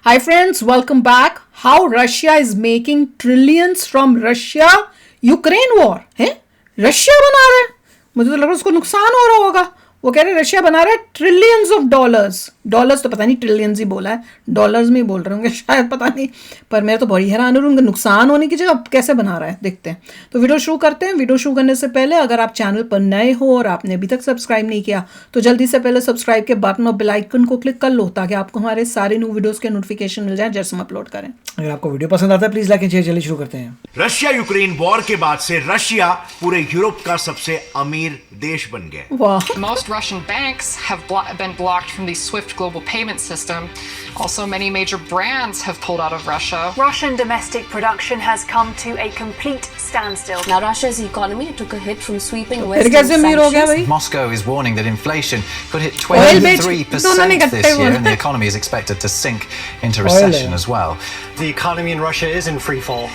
Hi friends, welcome back. How Russia is making trillions from Russia-Ukraine war. है Russia बना रहा है, मुझे तो लग रहा है उसको नुकसान हो रहा होगा. वो कह रहे हैं रशिया बना रहा है ट्रिलियंस ऑफ डॉलर्स तो पता नहीं, ट्रिलियंस ही बोला है, डॉलर्स में ही बोल रहे होंगे शायद, पता नहीं. पर मैं तो बड़ी हैरान हो रही हूँ, नुकसान होने की जगह कैसे बना रहा है. देखते हैं. तो वीडियो शुरू करते हैं. वीडियो शुरू करने से पहले अगर आप चैनल पर नए हो और आपने अभी तक सब्सक्राइब नहीं किया तो जल्दी से पहले सब्सक्राइब के बटन और बेल आइकन को क्लिक कर लो ताकि आपको हमारे सारे न्यू वीडियोस के नोटिफिकेशन मिल जाए जैसे हम अपलोड करें. अगर आपको वीडियो पसंद आता है प्लीज लाइक एंड शेयर. चलिए शुरू करते हैं. रशिया यूक्रेन वॉर के बाद से रशिया पूरे यूरोप का सबसे अमीर देश बन गया. वाह. Most Russian banks have been blocked from the SWIFT global payment system. Also, many major brands have pulled out of Russia. Russian domestic production has come to a complete standstill. Now, Russia's economy took a hit from sweeping फिर Western कैसे अमीर हो गया भाई? Moscow is warning that inflation could hit Oil बेच, 23% दोनों ने इकट्ठे this year, बोला. and the economy is expected to sink into recession as well. The economy in Russia is in free fall.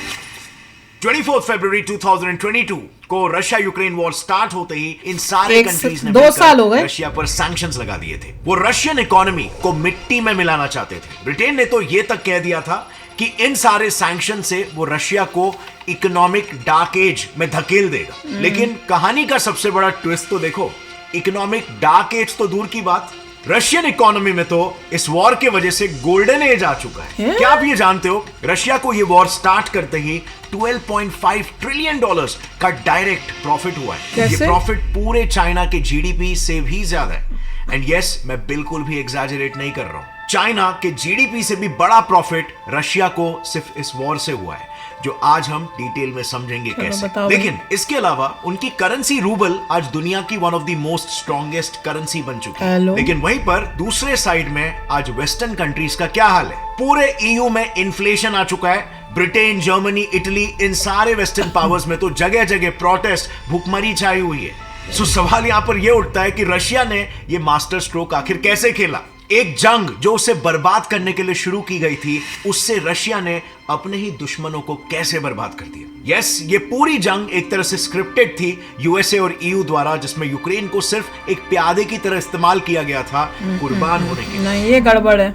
24 फरवरी 2022 को रशिया यूक्रेन वॉर स्टार्ट होते ही इन सारे एक countries ने 2 साल हो गए. रशिया पर सैंक्शंस लगा दिए थे. वो रशियन इकोनॉमी को मिट्टी में मिलाना चाहते थे. ब्रिटेन ने तो ये तक कह दिया था कि इन सारे सैंक्शन से वो रशिया को इकोनॉमिक डार्क एज में धकेल देगा. लेकिन कहानी का सबसे बड़ा ट्विस्ट तो देखो, इकोनॉमिक डार्क एज तो दूर की बात, रशियन इकोनॉमी में तो इस वॉर के वजह से गोल्डन एज आ चुका है. क्या आप ये जानते हो, रशिया को ये वॉर स्टार्ट करते ही 12.5 ट्रिलियन डॉलर्स का डायरेक्ट प्रॉफिट हुआ है. ये कैसे? प्रॉफिट पूरे चाइना के जीडीपी से भी ज्यादा है. एंड यस, मैं बिल्कुल भी एग्जैजरेट नहीं कर रहा हूं. चाइना के जीडीपी से भी बड़ा प्रॉफिट रशिया को सिर्फ इस वॉर से हुआ है, जो आज हम डिटेल में समझेंगे कैसे. बताओ. लेकिन इसके अलावा उनकी करेंसी रूबल आज दुनिया की one of the most strongest currency बन चुकी है. हेलो. लेकिन वहीं पर दूसरे साइड में आज वेस्टर्न कंट्रीज का क्या हाल है. पूरे ईयू में इन्फ्लेशन आ चुका है. ब्रिटेन, जर्मनी, इटली, इन सारे वेस्टर्न पावर्स में तो जगह जगह प्रोटेस्ट, भूखमरी छाई हुई है. सो सवाल यहां पर यह उठता है कि रशिया ने यह मास्टर स्ट्रोक आखिर कैसे खेला. एक जंग जो उसे बर्बाद करने के लिए शुरू की गई थी, उससे रशिया ने अपने ही दुश्मनों को कैसे बर्बाद कर दिया. यस, ये पूरी जंग एक तरह से स्क्रिप्टेड थी यूएसए और ईयू द्वारा, जिसमें यूक्रेन को सिर्फ एक प्यादे की तरह इस्तेमाल किया गया था कुर्बान होने के लिए. नहीं, ये गड़बड़ है.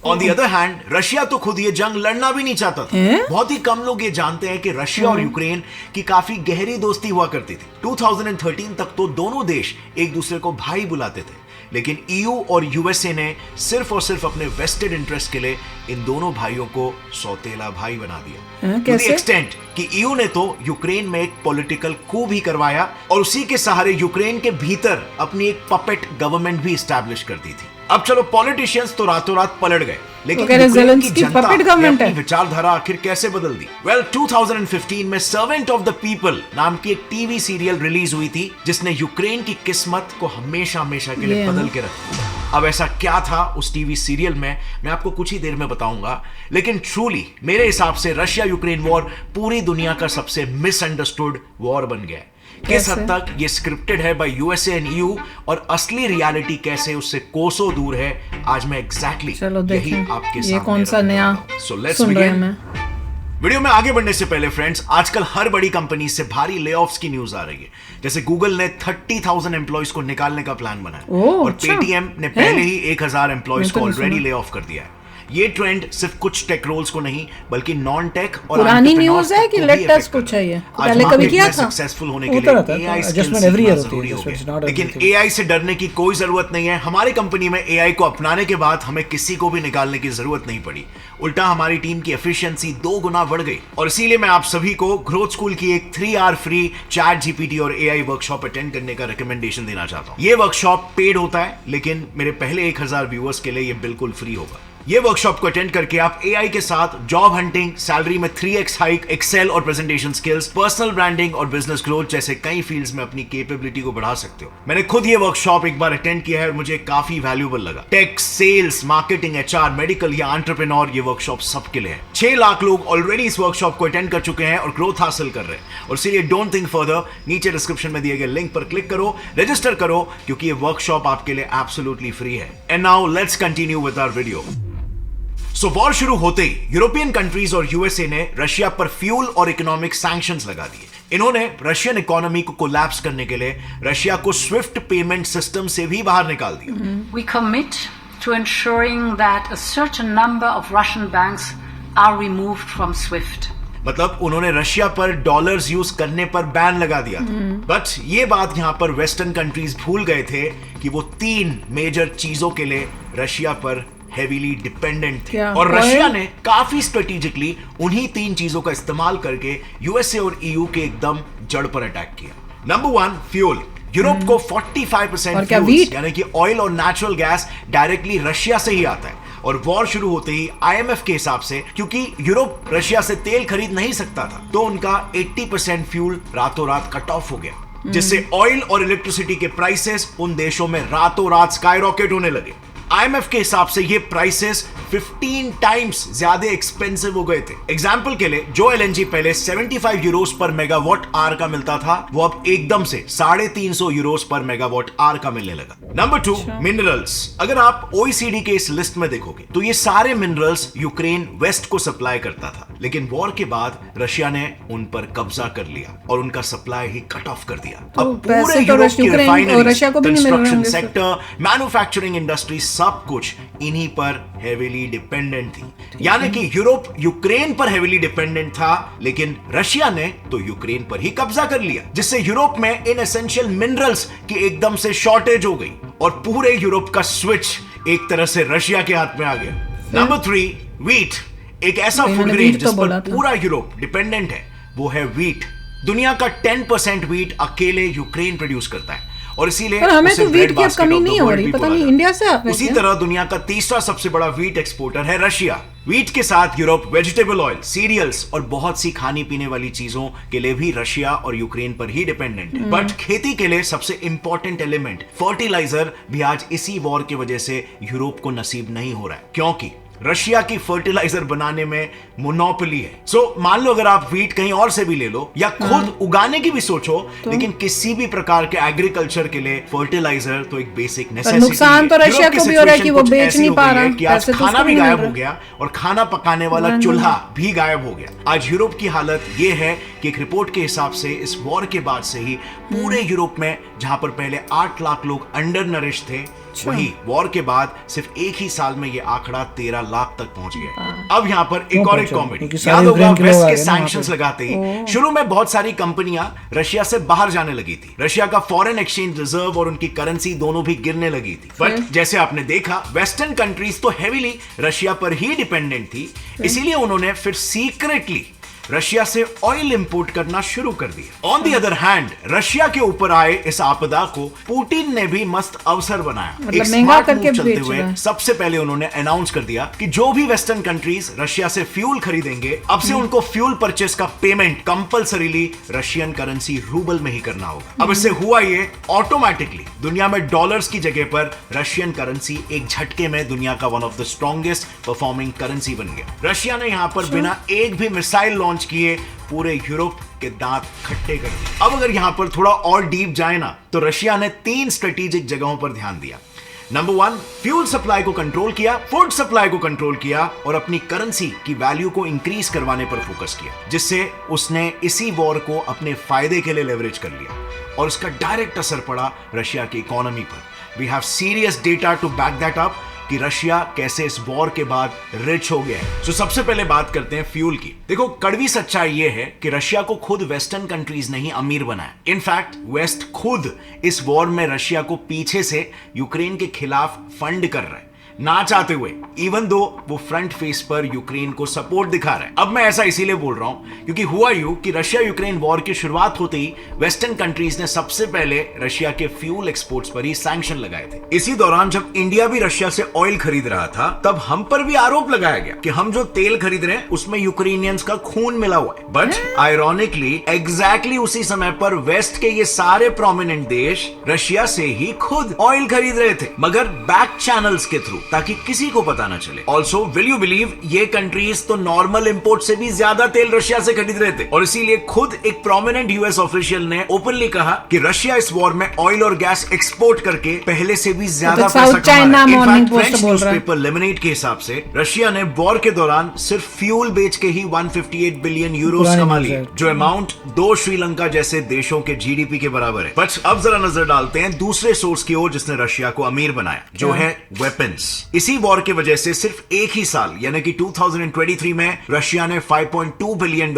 On the other hand, Russia तो खुद ये जंग लड़ना भी नहीं चाहता था. बहुत ही कम लोग ये जानते हैं कि रशिया और यूक्रेन की काफी गहरी दोस्ती हुआ करती थी. 2013 तक तो दोनों देश एक दूसरे को भाई बुलाते थे. लेकिन ईयू और यूएसए ने सिर्फ और सिर्फ अपने वेस्टेड इंटरेस्ट के लिए इन दोनों भाइयों को सौतेला भाई बना दिया. टू द एक्सटेंट कि ईयू ने तो यूक्रेन में एक पॉलिटिकल कू भी करवाया और उसी के सहारे यूक्रेन के भीतर अपनी एक पपेट गवर्नमेंट भी एस्टैब्लिश कर दी थी. अब चलो, पॉलिटिशियंस तो रातों रात पलट गए, लेकिन यूक्रेन की जनता ने अपनी विचारधारा आखिर कैसे बदल दी. वेल, 2015 में सर्वेंट ऑफ द पीपल नाम की एक टीवी सीरियल रिलीज हुई थी, जिसने यूक्रेन की किस्मत को हमेशा हमेशा के लिए बदल के रख दिया. अब ऐसा क्या था उस टीवी सीरियल में, मैं आपको कुछ ही देर में बताऊंगा. लेकिन ट्रूली मेरे हिसाब से रशिया यूक्रेन वॉर पूरी दुनिया का सबसे मिसअंडरस्टूड वॉर बन गया है. किस हद तक ये स्क्रिप्टेड है बाय यूएसए एंड ईयू और असली रियलिटी कैसे उससे कोसों दूर है, आज मैं एग्जैक्टली यही आपके सामने कौन सा नया सुन रहे हैं. वीडियो में आगे बढ़ने से पहले फ्रेंड्स, आजकल हर बड़ी कंपनी से भारी लेऑफ्स की न्यूज आ रही है. जैसे गूगल ने 30,000 एम्प्लॉइज को निकालने का प्लान बनाया और पेटीएम ने पहले ही 1,000 एम्प्लॉइज को ऑलरेडी ले ऑफ कर दिया है. ये ट्रेंड सिर्फ कुछ टेक रोल्स को नहीं बल्कि नॉन टेक और पुरानी न्यूज़ है कि लेटेस्ट कुछ है. ये पहले कभी किया था. सक्सेसफुल होने के लिए एआई स्किल्स जरूरी हो गए. लेकिन एआई से डरने की कोई जरूरत नहीं है. हमारी कंपनी में एआई को अपनाने के बाद हमें किसी को भी निकालने की जरूरत नहीं पड़ी. उल्टा हमारी टीम की एफिशिएंसी 2 गुना बढ़ गई. और इसीलिए मैं आप सभी को ग्रोथ स्कूल की एक 3 आवर फ्री चैट जीपीटी और एआई वर्कशॉप अटेंड करने का रिकमेंडेशन देना चाहता हूं. ये वर्कशॉप पेड होता है, लेकिन मेरे पहले 1000 व्यूअर्स के लिए ये बिल्कुल फ्री होगा. ये वर्कशॉप को अटेंड करके आप एआई के साथ जॉब हंटिंग, सैलरी में 3x हाइक, एक्सेल और प्रेजेंटेशन स्किल्स, पर्सनल ब्रांडिंग और बिजनेस ग्रोथ जैसे कई फील्ड्स में अपनी कैपेबिलिटी को बढ़ा सकते हो. मैंने खुद ये वर्कशॉप एक बार अटेंड किया है और मुझे काफी वैल्यूएबल लगा. Tech, sales, marketing, HR, medical या एंटरप्रेन्योर, ये वर्कशॉप सबके लिए है. 6 लाख लोग ऑलरेडी इस वर्कशॉप को अटेंड कर चुके हैं और ग्रोथ हासिल कर रहे हैं. और इसीलिए डोंट थिंक फर्दर, नीचे डिस्क्रिप्शन में दिए गए लिंक पर क्लिक करो, रजिस्टर करो, क्योंकि ये वर्कशॉप आपके लिए एब्सोल्युटली फ्री है. And now let's continue with our video. So war शुरू होते ही यूरोपियन कंट्रीज और यूएसए ने रशिया पर फ्यूल और इकोनॉमिक सैंक्शंस लगा दिए. इन्होंने रशियन इकोनॉमी को कोलैप्स करने के लिए रशिया को स्विफ्ट पेमेंट सिस्टम से भी बाहर निकाल दिया. We commit to ensuring that a certain number of Russian banks are removed from SWIFT. मतलब उन्होंने रशिया पर डॉलर्स यूज करने पर बैन लगा दिया था। बट ये बात यहां पर वेस्टर्न कंट्रीज भूल गए थे कि वो 3 मेजर चीजों के लिए रशिया पर हेवीली डिपेंडेंट थे और रशिया ने काफी स्ट्रेटेजिकली उन्हीं 3 चीजों का इस्तेमाल करके यूएसए और ईयू के एकदम जड़ पर अटैक किया। Number 1, fuel. यूरोप को 45% फ्यूल्स यानी कि ऑयल और नेचुरल गैस डायरेक्टली रशिया से ही आता है और वॉर शुरू होते ही आईएमएफ के हिसाब से क्योंकि यूरोप रशिया से तेल खरीद नहीं सकता था तो उनका 80% फ्यूल रातों रात कट ऑफ हो गया, जिससे ऑयल और इलेक्ट्रिसिटी के प्राइसेस उन देशों में रातों रात स्काई रॉकेट होने लगे। आईएमएफ के हिसाब से ये प्राइसेस 15 टाइम्स ज्यादा एक्सपेंसिव हो गए थे। एग्जाम्पल के लिए जो एलएनजी पहले 75 यूरोस पर मेगावाट आवर का मिलता था वो अब एकदम से 350 यूरोस पर मेगावाट आवर का मिलने लगा। Number 2, minerals. अगर आप ओईसीडी के इस लिस्ट में देखोगे तो ये सारे मिनरल्स यूक्रेन वेस्ट को सप्लाई करता था, लेकिन वॉर के बाद रशिया ने उन पर कब्जा कर लिया और उनका सप्लाई ही कट ऑफ कर दिया। अब पूरे यूरोप की refineries, construction sector, manufacturing industry सब कुछ इन्हीं पर हेवीली डिपेंडेंट थी। यानी कि यूरोप यूक्रेन पर हेवीली डिपेंडेंट था, लेकिन रशिया ने तो यूक्रेन पर ही कब्जा कर लिया, जिससे यूरोप में इन एसेंशियल मिनरल्स की एकदम से शॉर्टेज हो गई और पूरे यूरोप का स्विच एक तरह से रशिया के हाथ में आ गया। Number 3, wheat. एक ऐसा फूड ग्रेन जिस पर पूरा यूरोप डिपेंडेंट है वो है व्हीट। दुनिया का 10% व्हीट अकेले यूक्रेन प्रोड्यूस करता है और इसीलिए हमें तो व्हीट की कमी नहीं हो रही, पता नहीं इंडिया से आ रही है। उसी तरह दुनिया का तीसरा सबसे बड़ा व्हीट एक्सपोर्टर है रशिया। व्हीट के साथ यूरोप वेजिटेबल ऑयल, सीरियल्स और बहुत सी खाने पीने वाली चीजों के लिए भी रशिया और यूक्रेन पर ही डिपेंडेंट है। बट खेती के लिए सबसे इंपॉर्टेंट एलिमेंट फर्टिलाइजर भी आज इसी वॉर की वजह से यूरोप को नसीब नहीं हो रहा है, क्योंकि रशिया की फर्टिलाइजर बनाने में मोनोपोली है। सो मान लो अगर आप व्हीट कहीं और से भी ले लो या खुद उगाने की भी सोचो, लेकिन किसी भी प्रकार के एग्रीकल्चर के लिए फर्टिलाइजर तो एक बेसिक नेसेसिटी है। नुकसान तो रशिया को भी हो रहा है कि वो बेच नहीं पा रहा, कि आज खाना भी गायब हो गया और खाना पकाने वाला चूल्हा भी गायब हो गया। आज यूरोप की हालत ये है कि एक रिपोर्ट के हिसाब से इस वॉर के बाद से ही पूरे यूरोप में जहां पर पहले 8 लाख लोग अंडर नरिश थे, वही वॉर के बाद सिर्फ एक ही साल में ये आंकड़ा 13 लाख तक पहुंच गया। अब यहाँ पर एक और कॉमेडी, याद होगा वेस्ट के सैंक्शंस लगाते ही शुरू में बहुत सारी कंपनियां रशिया से बाहर जाने लगी थी। रशिया का फॉरेन एक्सचेंज रिजर्व और उनकी करेंसी दोनों भी गिरने लगी थी। बट जैसे आपने देखा वेस्टर्न कंट्रीज तो हेवीली रशिया पर ही डिपेंडेंट थी, इसीलिए उन्होंने फिर सीक्रेटली रशिया से ऑयल इंपोर्ट करना शुरू कर दिया। On the other hand Russia के ऊपर आए इस आपदा को पुतिन ने भी मस्त अवसर बनाया। एक स्मार्ट मूव चलते हुए सबसे पहले उन्होंने अनाउंस कर दिया कि जो भी वेस्टर्न कंट्रीज रशिया से फ्यूल खरीदेंगे अब से उनको फ्यूल परचेस का payment compulsorily Russian currency rouble में ही करना होगा। अब इससे हुआ ये ऑटोमेटिकली दुनिया में डॉलर्स की जगह पर रशियन करेंसी एक झटके में दुनिया का one of the strongest performing currency बन गया। रशिया ने यहां पर बिना एक भी मिसाइल लॉन्च किए पूरे यूरोप के दांत खट्टे कर दिए। अब अगर यहां पर थोड़ा और डीप जाए ना तो रशिया ने 3 स्ट्रेटेजिक जगहों पर ध्यान दिया। नंबर 1, फ्यूल सप्लाई को कंट्रोल किया, फूड सप्लाई को कंट्रोल किया और अपनी करेंसी की वैल्यू को इंक्रीज करवाने पर फोकस किया, जिससे उसने इसी वॉर को अपने फायदे के लिए लेवरेज कर लिया और इसका डायरेक्ट असर पड़ा रशिया की इकोनॉमी पर। We have serious data to back that up कि रशिया कैसे इस वॉर के बाद रिच हो गया है। तो सबसे पहले बात करते हैं फ्यूल की। देखो कड़वी सच्चाई यह है कि रशिया को खुद वेस्टर्न कंट्रीज ने ही अमीर बनाया। इनफैक्ट वेस्ट खुद इस वॉर में रशिया को पीछे से यूक्रेन के खिलाफ फंड कर रहा है, ना चाहते हुए, इवन दो वो फ्रंट फेस पर यूक्रेन को सपोर्ट दिखा रहा है। अब मैं ऐसा इसीलिए बोल रहा हूं क्योंकि हुआ यूं कि रशिया यूक्रेन वॉर की शुरुआत होते ही वेस्टर्न कंट्रीज ने सबसे पहले रशिया के फ्यूल एक्सपोर्ट्स पर ही सैंक्शन लगाए थे। इसी दौरान जब इंडिया भी रशिया से ऑयल खरीद रहा था तब हम पर भी आरोप लगाया गया कि हम जो तेल खरीद रहे हैं उसमें यूक्रेनियंस का खून मिला हुआ है। बट आयरॉनिकली एग्जैक्टली उसी समय पर वेस्ट के ये सारे प्रोमिनेंट देश रशिया से ही खुद ऑयल खरीद रहे थे, मगर बैक चैनल्स के थ्रू, ताकि किसी को पता ना चले। ऑल्सो विल यू बिलीव ये कंट्रीज तो नॉर्मल इंपोर्ट से भी ज्यादा तेल रशिया से खरीद रहे थे और इसीलिए खुद एक प्रोमिनेंट यूएस ऑफिशियल ने ओपनली कहा कि रशिया इस वॉर में ऑयल और गैस एक्सपोर्ट करके पहले से भी ज्यादा पैसा कमा रहा है। फ्रेंच न्यूज़पेपर लेमिनेट के हिसाब से रशिया ने वॉर के दौरान सिर्फ फ्यूल बेच के ही 158 बिलियन यूरोस कमा लिए, जो अमाउंट 2 श्रीलंका जैसे देशों के जीडीपी के बराबर है। बट अब जरा नजर डालते हैं दूसरे सोर्स की ओर जिसने रशिया को अमीर बनाया, जो है वेपन्स। इसी वॉर की वजह से सिर्फ एक ही साल यानी कि 2023 में रशिया ने $5.2 बिलियन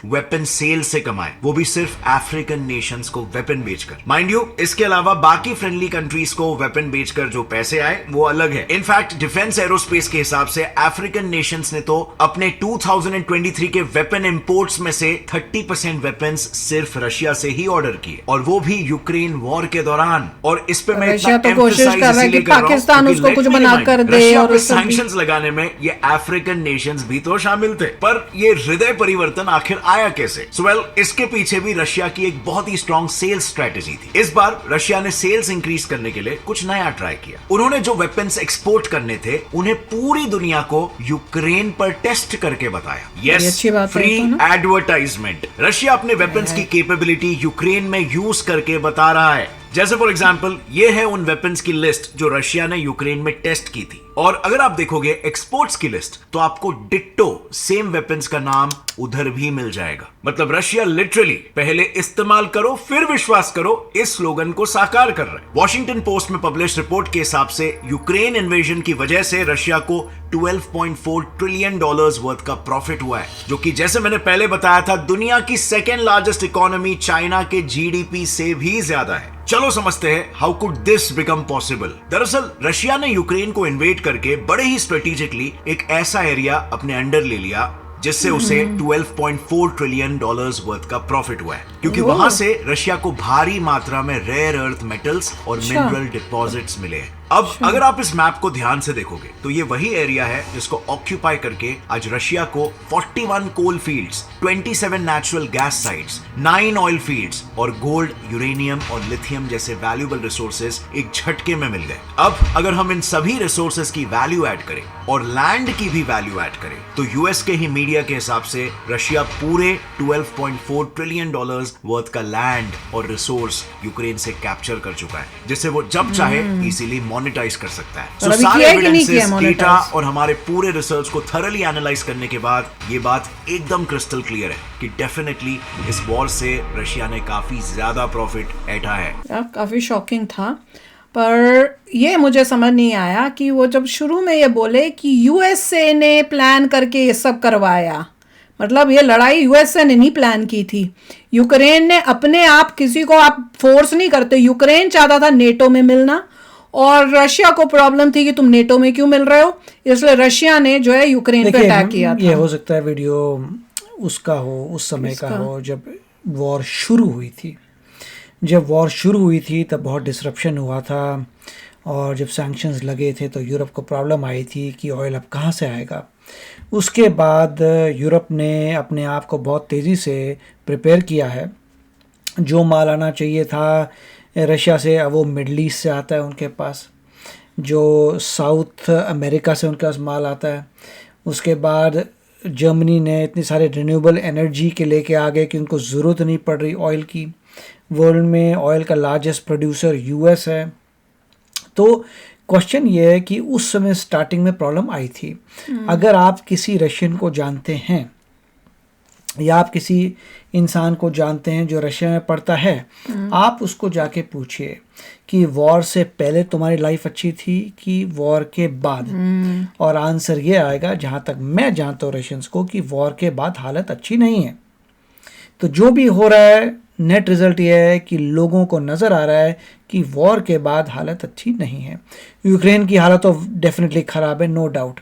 वेपन सेल से कमाए, वो भी सिर्फ अफ्रीकन नेशंस को वेपन बेचकर। माइंड यू, इसके अलावा बाकी फ्रेंडली कंट्रीज को वेपन बेचकर जो पैसे आए वो अलग है। इनफैक्ट डिफेंस एरोस्पेस के हिसाब से अफ्रीकन नेशंस ने तो अपने 2023 के वेपन इंपोर्ट्स में से 30% वेपन्स सिर्फ रशिया से ही ऑर्डर किए, और वो भी यूक्रेन वॉर के दौरान। और इस पे मैं रशिया तो कोशिश कर रहा है कि पाकिस्तान उसको कुछ बनाकर दे, और उस सैंक्शंस लगाने में ये अफ्रीकन नेशंस भी तो शामिल थे। पर ये हृदय परिवर्तन आखिर आया कैसे? वेल, इसके पीछे भी रशिया की एक बहुत ही स्ट्रॉन्ग सेल्स स्ट्रेटेजी थी। इस बार रशिया ने सेल्स इंक्रीज करने के लिए कुछ नया ट्राई किया। उन्होंने जो वेपन्स एक्सपोर्ट करने थे उन्हें पूरी दुनिया को यूक्रेन पर टेस्ट करके बताया। Yes, free advertisement. रशिया अपने वेपन्स की कैपेबिलिटी यूक्रेन में यूज करके बता रहा है। जैसे फॉर एग्जांपल, ये है उन वेपन्स की लिस्ट जो रशिया ने यूक्रेन में टेस्ट की थी। और अगर आप देखोगे एक्सपोर्ट्स की लिस्ट तो आपको डिट्टो सेम वेपन्स का नाम उधर भी मिल जाएगा। मतलब रशिया लिटरली पहले इस्तेमाल करो फिर विश्वास करो इस स्लोगन को साकार कर रहा है। वॉशिंगटन पोस्ट में पब्लिश रिपोर्ट के हिसाब से यूक्रेन इन्वेजन की वजह से रशिया को $12.4 ट्रिलियन वर्थ का प्रॉफिट हुआ है, जो कि जैसे मैंने पहले बताया था दुनिया की सेकेंड लार्जेस्ट इकोनॉमी चाइना के जीडीपी से भी ज्यादा है। चलो समझते हैं how could this become possible. दरअसल रशिया ने यूक्रेन को इन्वेड करके बड़े ही स्ट्रेटेजिकली एक ऐसा एरिया अपने अंडर ले लिया जिससे उसे $12.4 ट्रिलियन वर्थ का प्रॉफिट हुआ है, क्योंकि वहां से रशिया को भारी मात्रा में रेयर अर्थ मेटल्स और मिनरल डिपॉजिट्स मिले हैं। अब अगर आप इस मैप को ध्यान से देखोगे तो ये वही एरिया है जिसको ऑक्यूपाई करके आज रशिया को 41 coal fields, 27 natural gas sites, 9 oil fields और गोल्ड, यूरेनियम और लिथियम जैसे वैल्यूएबल रिसोर्सेज एक झटके में मिल गए। अब अगर हम इन सभी रिसोर्सेज की वैल्यू ऐड करें और लैंड की भी वैल्यू ऐड करें तो यूएस के ही मीडिया के हिसाब से रशिया पूरे $12.4 ट्रिलियन वर्थ का लैंड और रिसोर्स यूक्रेन से कैप्चर कर चुका है, जिससे वो जब चाहे इजीली मोनेटाइज कर सकता है। So, सारे एविडेंसेस, डेटा और हमारे पूरे रिसर्च को थरली एनालाइज करने के बाद ये बात एकदम क्रिस्टल क्लियर है कि डेफिनेटली इस वॉर से रशिया ने काफी ज्यादा प्रॉफिट ऐठा है। काफी शॉकिंग था, पर ये मुझे समझ नहीं आया कि वो जब शुरू में ये बोले कि यूएसए ने प्लान करके ये सब करवाया, मतलब ये लड़ाई यूएसए ने नहीं प्लान की थी। यूक्रेन ने अपने आप, किसी को आप फोर्स नहीं करते। यूक्रेन चाहता था नेटो में मिलना और रशिया को प्रॉब्लम थी कि तुम नेटो में क्यों मिल रहे हो, इसलिए रशिया ने जो है यूक्रेन पे अटैक किया था। ये हो सकता है वीडियो उसका हो, उस समय का हो जब वॉर शुरू हुई थी। जब वॉर शुरू हुई थी तब बहुत डिसरप्शन हुआ था, और जब सैंक्शंस लगे थे तो यूरोप को प्रॉब्लम आई थी कि ऑयल अब कहाँ से आएगा। उसके बाद यूरोप ने अपने आप को बहुत तेज़ी से प्रिपेयर किया है। जो माल आना चाहिए था रशिया से, अब वो मिडल ईस्ट से आता है उनके पास, जो साउथ अमेरिका से उनके पास माल आता है। उसके बाद जर्मनी ने इतनी सारे रिन्यूएबल एनर्जी के लेके आ गए कि उनको ज़रूरत नहीं पड़ रही ऑयल की। वर्ल्ड में ऑयल का लार्जेस्ट प्रोड्यूसर यूएस है। तो क्वेश्चन ये है कि उस समय स्टार्टिंग में प्रॉब्लम आई थी। अगर आप किसी रशियन को जानते हैं या आप किसी इंसान को जानते हैं जो रशिया में पढ़ता है, आप उसको जाके पूछिए कि वॉर से पहले तुम्हारी लाइफ अच्छी थी कि वॉर के बाद, और आंसर ये आएगा, जहाँ तक मैं जानता हूँ रशियंस को, कि वॉर के बाद हालत अच्छी नहीं है। तो जो भी हो रहा है नेट रिजल्ट ये है कि लोगों को नज़र आ रहा है कि वॉर के बाद हालत अच्छी नहीं है। यूक्रेन की हालत तो डेफिनेटली ख़राब है, नो डाउट,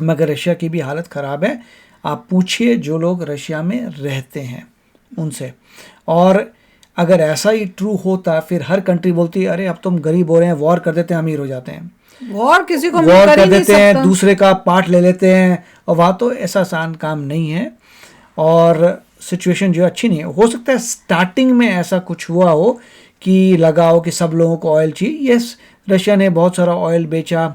मगर रशिया की भी हालत ख़राब है। आप पूछिए जो लोग रशिया में रहते हैं उनसे। और अगर ऐसा ही ट्रू होता फिर हर कंट्री बोलती है अरे अब तुम गरीब हो रहे हैं, वॉर कर देते हैं, अमीर हो जाते हैं। वॉर किसी को वॉर कर देते हैं, दूसरे का पार्ट ले लेते हैं, और वहाँ तो ऐसा आसान काम नहीं है और सिचुएशन जो अच्छी नहीं है। हो सकता है स्टार्टिंग में ऐसा कुछ हुआ हो कि लगा हो कि सब लोगों को ऑयल चाहिए। यस, रशिया ने बहुत सारा ऑयल बेचा,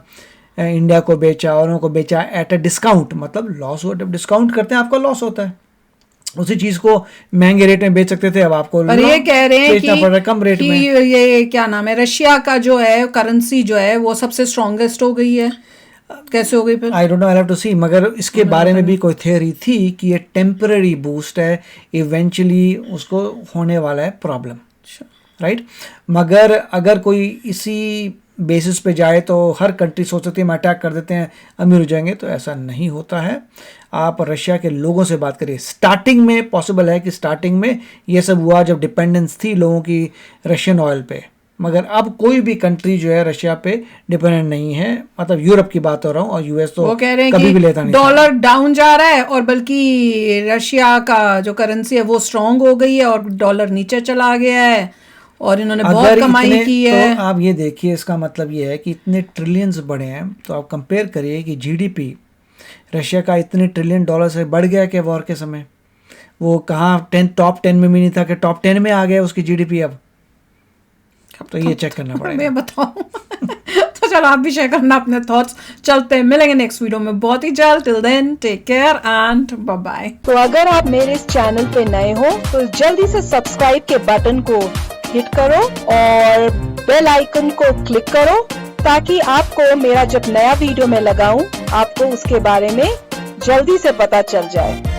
इंडिया को बेचा, और उनको बेचा एट अ डिस्काउंट, मतलब लॉस हो, जब डिस्काउंट करते हैं आपका लॉस होता है। उसी चीज को महंगे रेट में बेच सकते थे, अब आपको पर ये कह रहे हैं कि कम रेट में। ये क्या नाम है, रशिया का जो है करेंसी जो है वो सबसे स्ट्रॉन्गेस्ट हो गई है। कैसे हो गई फिर? I don't know, I have to see. मगर इसके बारे में भी कोई थ्योरी थी कि ये टेम्पररी बूस्ट है, इवेंचुअली उसको होने वाला है प्रॉब्लम, राइट। मगर अगर कोई इसी बेसिस पे जाए तो हर कंट्री सोच सकती है हम अटैक कर देते हैं अमीर हो जाएंगे, तो ऐसा नहीं होता है। आप रशिया के लोगों से बात करिए। स्टार्टिंग में पॉसिबल है कि स्टार्टिंग में ये सब हुआ जब डिपेंडेंस थी लोगों की रशियन ऑयल पे, मगर अब कोई भी कंट्री जो है रशिया पे डिपेंडेंट नहीं है। मतलब यूरोप की बात हो रहा हूँ, और यूएस तो वो कह रहे हैं कभी कि भी लेता नहीं। डॉलर डाउन जा रहा है और बल्कि रशिया का जो करेंसी है वो स्ट्रांग हो गई है और डॉलर नीचे चला गया है और इन्होंने बहुत कमाई की है। तो आप ये देखिए, इसका मतलब ये है कि इतने ट्रिलियंस बढ़े हैं, तो आप कंपेयर करिए कि जीडीपी रशिया का इतने ट्रिलियन डॉलर से बढ़ गया कि वॉर के समय वो कहाँ टॉप 10 में भी नहीं था कि टॉप 10 में आ गया उसकी जीडीपी अब। तो ये चेक करना पड़ेगा। मैं बताऊं तो चलो आप भी शेयर करना अपने थॉट्स। चलते हैं, मिलेंगे नेक्स्ट वीडियो में बहुत ही जल्द। Till then take care and bye bye. तो अगर आप मेरे इस चैनल पे नए हो तो जल्दी से सब्सक्राइब के बटन को हिट करो और बेल आइकन को क्लिक करो ताकि आपको मेरा जब नया वीडियो मैं लगाऊं आपको उसके बारे में जल्दी से पता चल जाए।